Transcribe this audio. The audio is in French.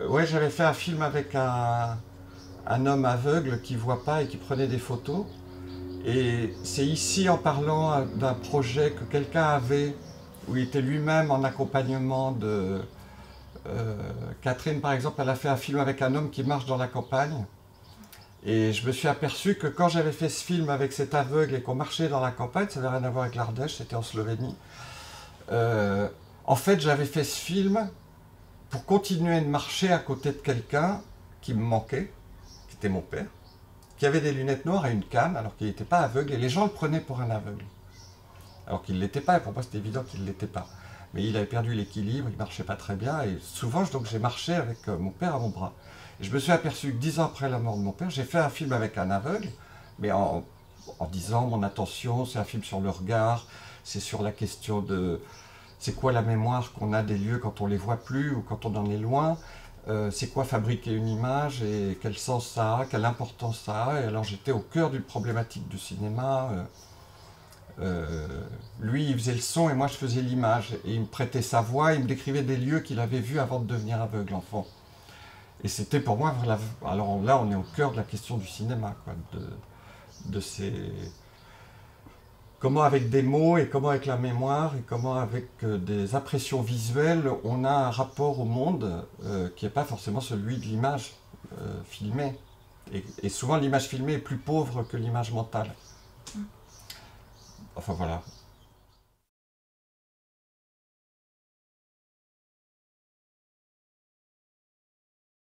Ouais, j'avais fait un film avec un homme aveugle qui voit pas et qui prenait des photos. Et c'est ici, en parlant d'un projet que quelqu'un avait, où il était lui-même en accompagnement de... Catherine, par exemple, elle a fait un film avec un homme qui marche dans la campagne. Et je me suis aperçu que quand j'avais fait ce film avec cet aveugle et qu'on marchait dans la campagne, ça n'avait rien à voir avec l'Ardèche, c'était en Slovénie. Euh, En fait, j'avais fait ce film pour continuer de marcher à côté de quelqu'un qui me manquait, qui était mon père, qui avait des lunettes noires et une canne, alors qu'il n'était pas aveugle, et les gens le prenaient pour un aveugle. Alors qu'il ne l'était pas, et pour moi c'était évident qu'il ne l'était pas. Mais il avait perdu l'équilibre, il ne marchait pas très bien, et souvent donc, j'ai marché avec mon père à mon bras. Et je me suis aperçu que 10 ans après la mort de mon père, j'ai fait un film avec un aveugle, mais en disant mon attention, c'est un film sur le regard, c'est sur la question de c'est quoi la mémoire qu'on a des lieux quand on les voit plus ou quand on en est loin, c'est quoi fabriquer une image et quel sens ça a, quelle importance ça a. Et alors j'étais au cœur d'une problématique du cinéma. Lui, il faisait le son et moi, je faisais l'image. Et il me prêtait sa voix, il me décrivait des lieux qu'il avait vus avant de devenir aveugle enfant. Et c'était pour moi, voilà, alors là, on est au cœur de la question du cinéma, quoi, de ces... Comment avec des mots et comment avec la mémoire et comment avec des impressions visuelles, on a un rapport au monde qui n'est pas forcément celui de l'image filmée. Et souvent, l'image filmée est plus pauvre que l'image mentale. Enfin voilà.